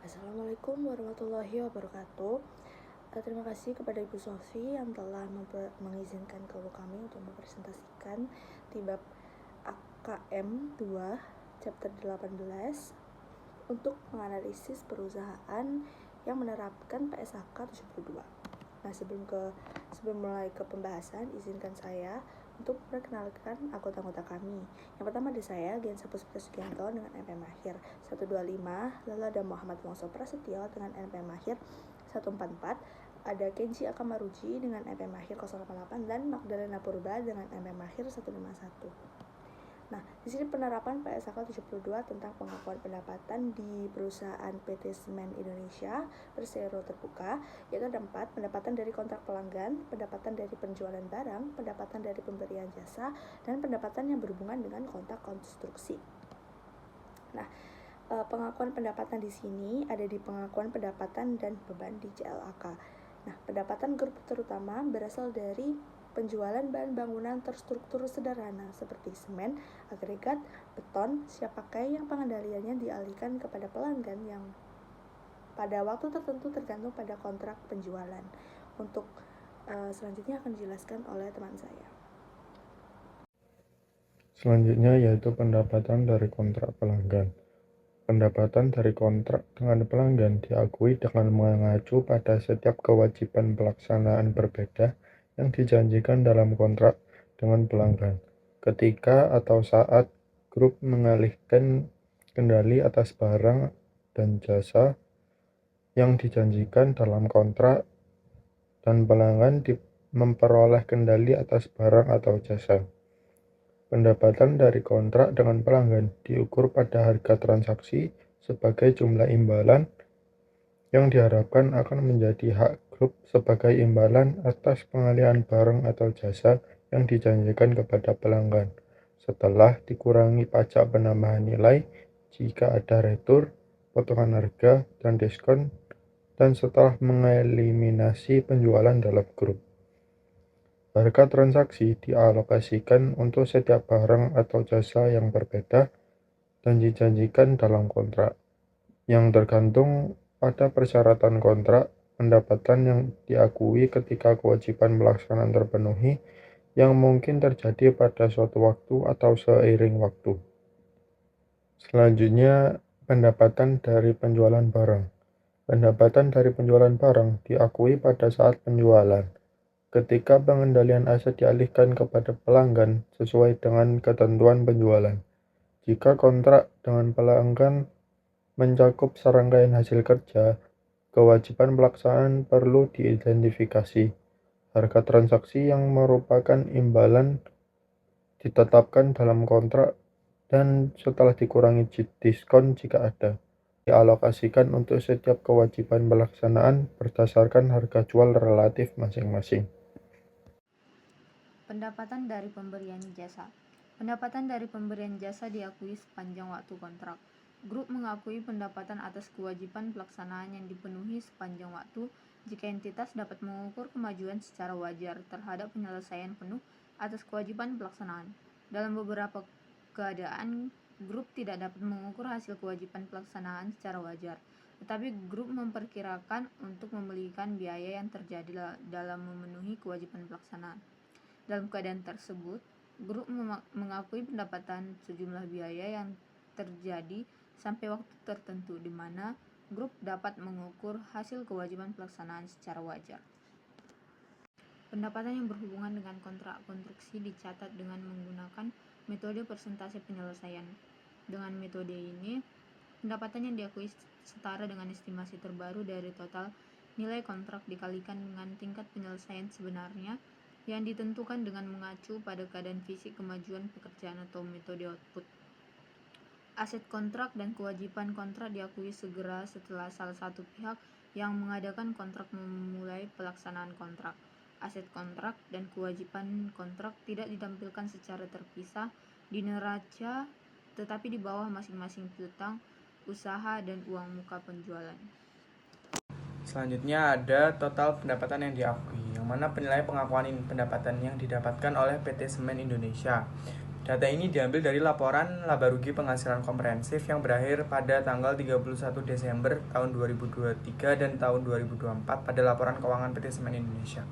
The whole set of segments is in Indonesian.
Assalamualaikum warahmatullahi wabarakatuh. Terima kasih kepada Ibu Sofi yang telah mengizinkan kelompok kami untuk mempresentasikan di bab AKM 2 chapter 18 untuk menganalisis perusahaan yang menerapkan PSAK 72. Nah, sebelum mulai ke pembahasan, izinkan saya untuk memperkenalkan anggota-anggota kami. Yang pertama ada saya, Gian Saputra Sugianto dengan NPM Mahir 125, lalu ada Muhammad Wongso Prasetyo dengan NPM Mahir 144, ada Kenji Akamaruji dengan NPM Mahir 088 dan Magdalena Purba dengan NPM Mahir 151. Nah, di sini penerapan PSAK 72 tentang pengakuan pendapatan di perusahaan PT Semen Indonesia bersero terbuka, yaitu ada 4, pendapatan dari kontrak pelanggan, pendapatan dari penjualan barang, pendapatan dari pemberian jasa, dan pendapatan yang berhubungan dengan kontrak konstruksi. Nah, pengakuan pendapatan di sini ada di pengakuan pendapatan dan beban di CLAK. Nah, pendapatan grup terutama berasal dari penjualan bahan bangunan terstruktur sederhana seperti semen, agregat, beton, siap pakai yang pengendaliannya dialihkan kepada pelanggan yang pada waktu tertentu tergantung pada kontrak penjualan. Untuk selanjutnya akan dijelaskan oleh teman saya. Selanjutnya yaitu pendapatan dari kontrak pelanggan. Pendapatan dari kontrak dengan pelanggan diakui dengan mengacu pada setiap kewajiban pelaksanaan berbeda yang dijanjikan dalam kontrak dengan pelanggan. Ketika atau saat grup mengalihkan kendali atas barang dan jasa yang dijanjikan dalam kontrak dan pelanggan memperoleh kendali atas barang atau jasa. Pendapatan dari kontrak dengan pelanggan diukur pada harga transaksi sebagai jumlah imbalan yang diharapkan akan menjadi hak grup sebagai imbalan atas pengalihan barang atau jasa yang dijanjikan kepada pelanggan, setelah dikurangi pajak penambahan nilai jika ada retur, potongan harga, dan diskon, dan setelah mengeliminasi penjualan dalam grup. Harga transaksi dialokasikan untuk setiap barang atau jasa yang berbeda dan dijanjikan dalam kontrak, yang tergantung pada persyaratan kontrak. Pendapatan yang diakui ketika kewajiban pelaksanaan terpenuhi yang mungkin terjadi pada suatu waktu atau seiring waktu. Selanjutnya, pendapatan dari penjualan barang. Pendapatan dari penjualan barang diakui pada saat penjualan, ketika pengendalian aset dialihkan kepada pelanggan sesuai dengan ketentuan penjualan. Jika kontrak dengan pelanggan mencakup serangkaian hasil kerja, kewajiban pelaksanaan perlu diidentifikasi. Harga transaksi yang merupakan imbalan ditetapkan dalam kontrak dan setelah dikurangi diskon jika ada, dialokasikan untuk setiap kewajiban pelaksanaan berdasarkan harga jual relatif masing-masing. Pendapatan dari pemberian jasa. Pendapatan dari pemberian jasa diakui sepanjang waktu kontrak. Grup mengakui pendapatan atas kewajiban pelaksanaan yang dipenuhi sepanjang waktu jika entitas dapat mengukur kemajuan secara wajar terhadap penyelesaian penuh atas kewajiban pelaksanaan. Dalam beberapa keadaan, grup tidak dapat mengukur hasil kewajiban pelaksanaan secara wajar, tetapi grup memperkirakan untuk membelikan biaya yang terjadi dalam memenuhi kewajiban pelaksanaan. Dalam keadaan tersebut, grup mengakui pendapatan sejumlah biaya yang terjadi sampai waktu tertentu di mana grup dapat mengukur hasil kewajiban pelaksanaan secara wajar. Pendapatan yang berhubungan dengan kontrak konstruksi dicatat dengan menggunakan metode persentase penyelesaian. Dengan metode ini, pendapatan yang diakui setara dengan estimasi terbaru dari total nilai kontrak dikalikan dengan tingkat penyelesaian sebenarnya yang ditentukan dengan mengacu pada keadaan fisik kemajuan pekerjaan atau metode output. Aset kontrak dan kewajiban kontrak diakui segera setelah salah satu pihak yang mengadakan kontrak memulai pelaksanaan kontrak. Aset kontrak dan kewajiban kontrak tidak ditampilkan secara terpisah di neraca, tetapi di bawah masing-masing piutang, usaha, dan uang muka penjualan. Selanjutnya ada total pendapatan yang diakui, yang mana penilaian pengakuan pendapatan yang didapatkan oleh PT Semen Indonesia. Data ini diambil dari laporan laba rugi penghasilan komprehensif yang berakhir pada tanggal 31 Desember tahun 2023 dan tahun 2024 pada laporan keuangan PT Semen Indonesia.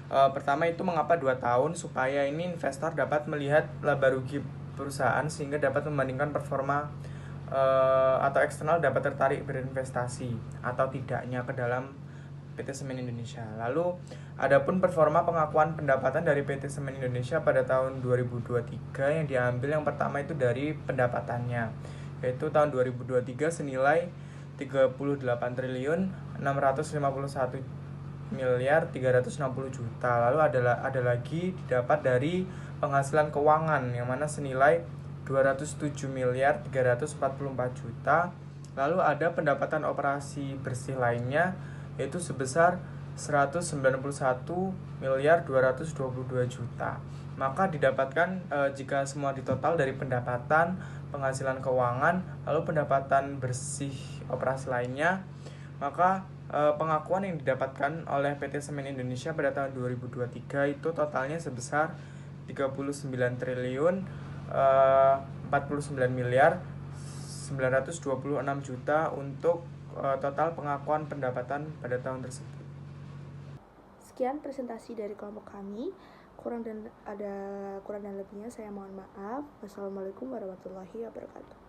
Pertama itu mengapa 2 tahun, supaya ini investor dapat melihat laba rugi perusahaan sehingga dapat membandingkan performa atau eksternal dapat tertarik berinvestasi atau tidaknya ke dalam PT Semen Indonesia. Lalu, adapun performa pengakuan pendapatan dari PT Semen Indonesia pada tahun 2023 yang diambil yang pertama itu dari pendapatannya, yaitu tahun 2023 senilai 38 triliun 651 miliar 360 juta. Lalu ada lagi didapat dari penghasilan keuangan yang mana senilai 207 miliar 344 juta. Lalu ada pendapatan operasi bersih lainnya yaitu sebesar 191 miliar 222 juta. Maka didapatkan jika semua ditotal dari pendapatan, penghasilan keuangan, lalu pendapatan bersih operasi lainnya, maka pengakuan yang didapatkan oleh PT Semen Indonesia pada tahun 2023 itu totalnya sebesar 39 triliun 49 miliar 926 juta untuk total pengakuan pendapatan pada tahun tersebut. Sekian presentasi dari kelompok kami. Kurang dan lebihnya saya mohon maaf. Wassalamualaikum warahmatullahi wabarakatuh.